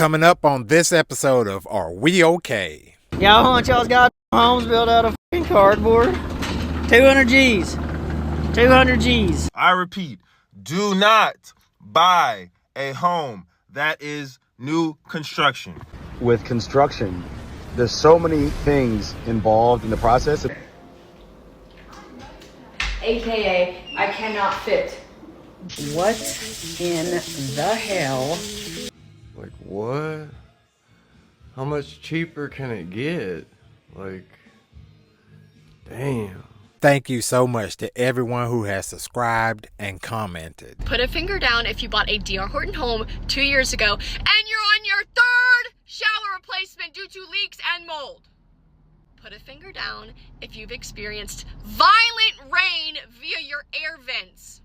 Coming up on this episode of Are We Okay? Y'all want y'all's goddamn homes built out of fucking cardboard? 200 G's. 200 G's. I repeat, do not buy a home that is new construction. With construction, there's so many things involved in the process. AKA, I cannot fit. What in the hell? Like, what? How much cheaper can it get? Like, damn. Thank you so much to everyone who has subscribed and commented. Put a finger down if you bought a D.R. Horton home 2 years ago and you're on your third shower replacement due to leaks and mold. Put a finger down if you've experienced violent rain via your air vents.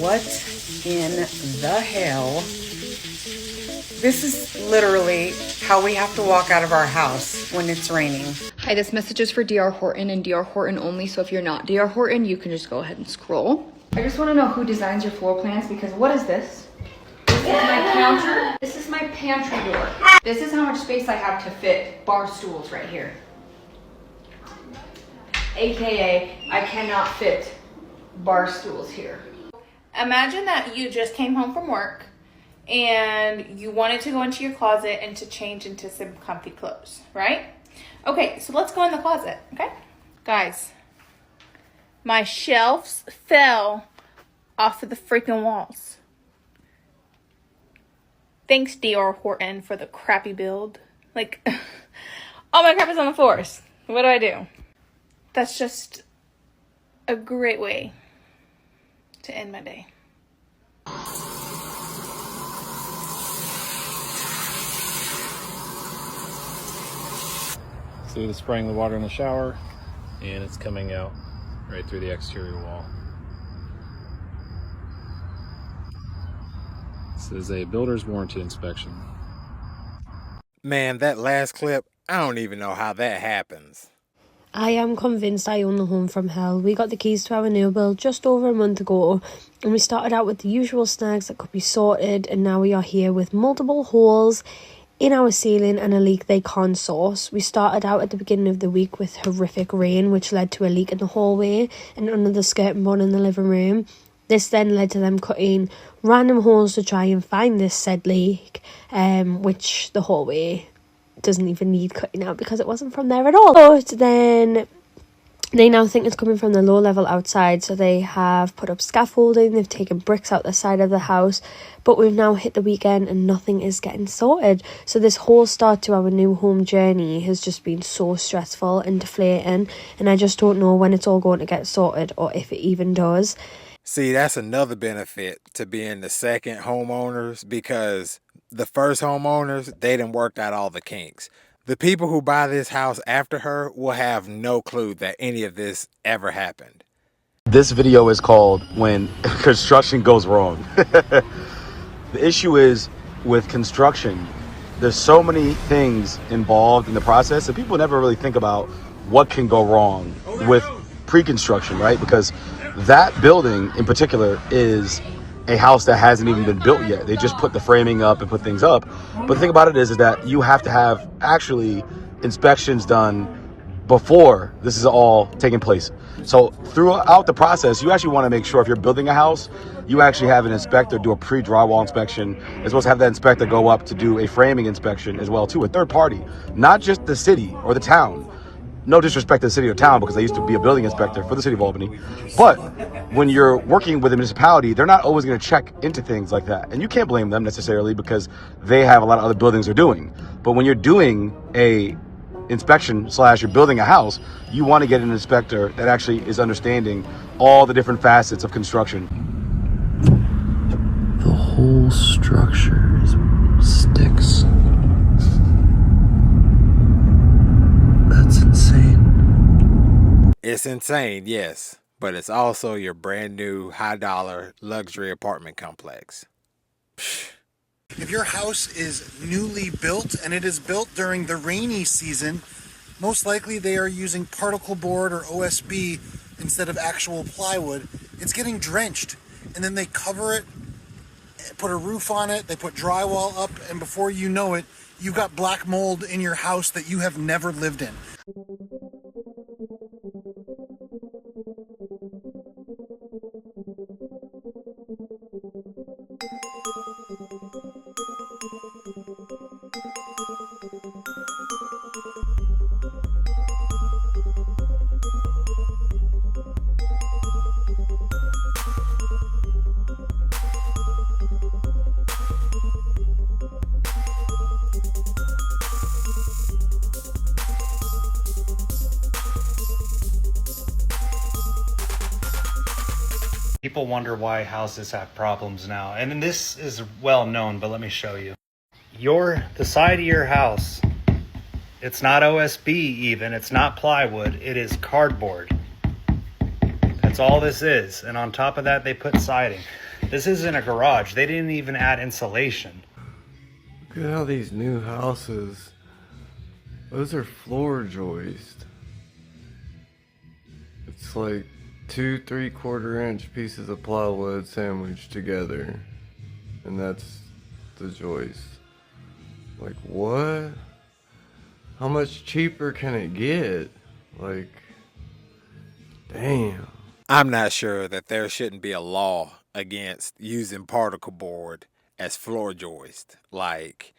What in the hell? This is literally how we have to walk out of our house when it's raining. Hi, this message is for D.R. Horton and D.R. Horton only, so if you're not D.R. Horton, you can just go ahead and scroll. I just want to know who designs your floor plans, because what is this? This is my counter. This is my pantry door. This is how much space I have to fit bar stools right here. AKA, I cannot fit bar stools here. Imagine that you just came home from work and you wanted to go into your closet and to change into some comfy clothes, right? Okay, so let's go in the closet, okay? Guys, my shelves fell off of the freaking walls. Thanks, D.R. Horton, for the crappy build. Like, all my crap is on the floors. What do I do? That's just a great way to end my day. See the spraying the water in the shower, and it's coming out right through the exterior wall. This is a builder's warranty inspection. Man, that last clip, I don't even know how that happens. I am convinced I own the home from hell. We got the keys to our new build just over a month ago, and we started out with the usual snags that could be sorted, and now we are here with multiple holes in our ceiling and a leak they can't source. We started out at the beginning of the week with horrific rain, which led to a leak in the hallway and under the skirting board in the living room. This then led to them cutting random holes to try and find this said leak, which the hallway doesn't even need cutting out because it wasn't from there at all. But then they now think it's coming from the low level outside, so they have put up scaffolding, they've taken bricks out the side of the house, but we've now hit the weekend and nothing is getting sorted. So this whole start to our new home journey has just been so stressful and deflating, and I just don't know when it's all going to get sorted or if it even does. See, that's another benefit to being the second homeowners, because the first homeowners, they done worked out all the kinks. The people who buy this house after her will have no clue that any of this ever happened. This video is called When Construction Goes Wrong. The issue is with construction, there's so many things involved in the process that people never really think about what can go wrong with pre-construction, right? Because that building in particular is a house that hasn't even been built yet. They just put the framing up and put things up. But the thing about it is that you have to have actually inspections done before this is all taking place. So throughout the process, you actually want to make sure if you're building a house, you actually have an inspector do a pre-drywall inspection, as well as have that inspector go up to do a framing inspection as well too, a third party, not just the city or the town. No disrespect to the city or town, because I used to be a building inspector for the city of Albany. But when you're working with a municipality, they're not always going to check into things like that. And you can't blame them necessarily, because they have a lot of other buildings they're doing. But when you're doing a inspection / you're building a house, you want to get an inspector that actually is understanding all the different facets of construction. The whole structure is sticks. That's insane. It's insane, yes, but it's also your brand new high-dollar luxury apartment complex. If your house is newly built and it is built during the rainy season, most likely they are using particle board or OSB instead of actual plywood. It's getting drenched, and then they cover it put a roof on it, they put drywall up, and before you know it, you've got black mold in your house that you have never lived in. People wonder why houses have problems now, and this is well known, but let me show you. The side of your house, it's not OSB even, it's not plywood, it is cardboard. That's all this is, and on top of that they put siding. This isn't a garage, they didn't even add insulation. Look at how these new houses, those are floor joists. It's like 2 3/4-inch pieces of plywood sandwiched together, and that's the joist. Like, what? How much cheaper can it get? Like, damn. I'm not sure that there shouldn't be a law against using particle board as floor joist. Like,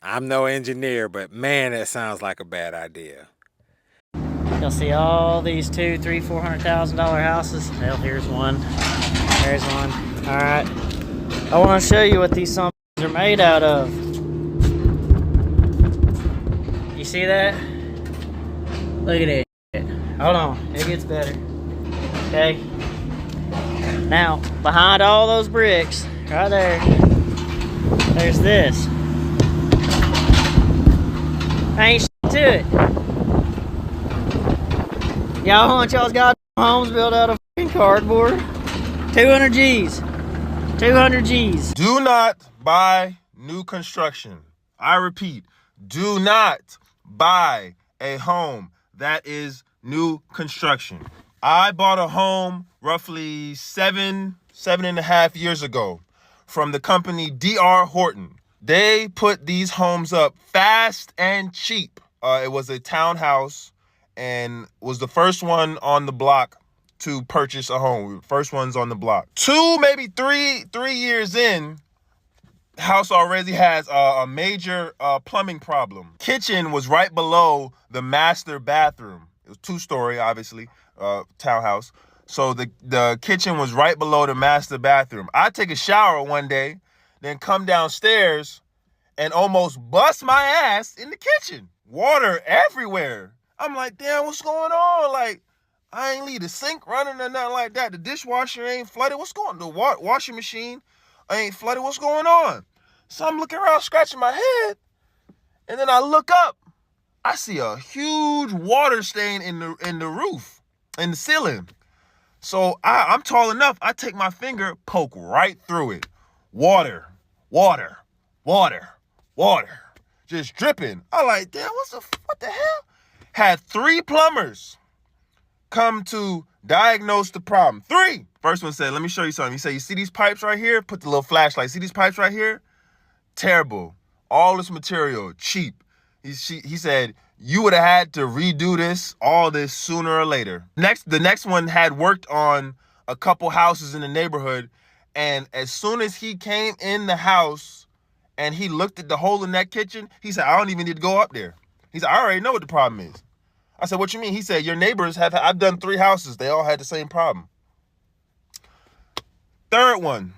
I'm no engineer, but man, that sounds like a bad idea. You'll see all these $200,000, $300,000, $400,000 houses. Hell, here's one. There's one. All right. I want to show you what these are made out of. You see that? Look at it. Hold on. It gets better. Okay. Now, behind all those bricks, right there, there's this. Ain't shit to it. Y'all want y'all's goddamn homes built out of fucking cardboard? 200 G's. 200 G's. Do not buy new construction. I repeat, do not buy a home that is new construction. I bought a home roughly 7.5 years ago from the company D.R. Horton. They put these homes up fast and cheap. It was a townhouse and was the first one on the block to purchase a home. First ones on the block. 2, maybe 3 years in, house already has a major plumbing problem. Kitchen was right below the master bathroom. It was 2-story, obviously, townhouse. So the kitchen was right below the master bathroom. I take a shower one day, then come downstairs and almost bust my ass in the kitchen. Water everywhere. I'm like, damn, what's going on? Like, I ain't leave the sink running or nothing like that. The dishwasher ain't flooded. What's going on? The washing machine ain't flooded. What's going on? So I'm looking around, scratching my head, and then I look up. I see a huge water stain in the roof, in the ceiling. So I'm tall enough. I take my finger, poke right through it. Water, water, water, water, just dripping. I'm like, damn, what the hell? Had 3 plumbers come to diagnose the problem. 3. First one said, let me show you something. He said, you see these pipes right here? Put the little flashlight. See these pipes right here? Terrible. All this material, cheap. He said, you would have had to redo all this sooner or later. The next one had worked on a couple houses in the neighborhood, and as soon as he came in the house and he looked at the hole in that kitchen, he said, I don't even need to go up there. He said, I already know what the problem is. I said, what you mean? He said, your neighbors I've done 3 houses. They all had the same problem. Third one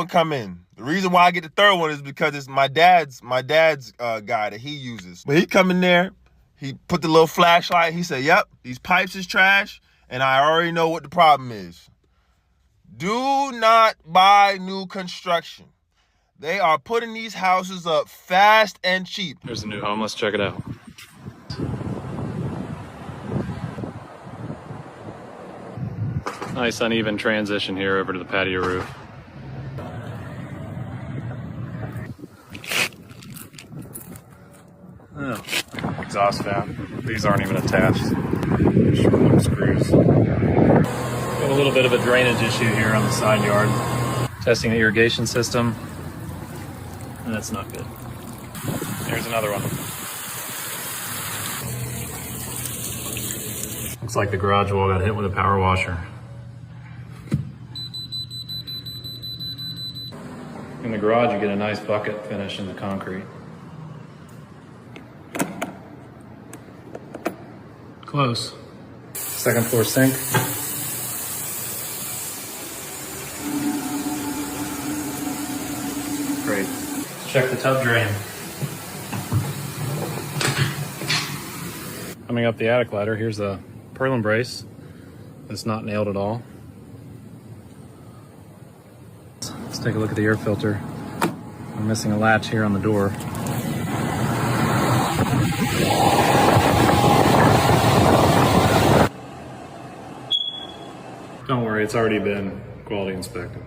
come in. The reason why I get the third one is because it's my dad's guy that he uses. But he come in there, he put the little flashlight. He said, yep, these pipes is trash, and I already know what the problem is. Do not buy new construction. They are putting these houses up fast and cheap. There's a new home. Let's check it out. Nice uneven transition here over to the patio roof. Oh, exhaust fan. These aren't even attached. Just little screws. Got a little bit of a drainage issue here on the side yard. Testing the irrigation system. And that's not good. There's another one. Looks like the garage wall got hit with a power washer. In the garage, you get a nice bucket finish in the concrete. Close. Second floor sink. Great. Let's check the tub drain. Coming up the attic ladder, here's a purlin brace that's not nailed at all. Let's take a look at the air filter. I'm missing a latch here on the door. Don't worry, it's already been quality inspected.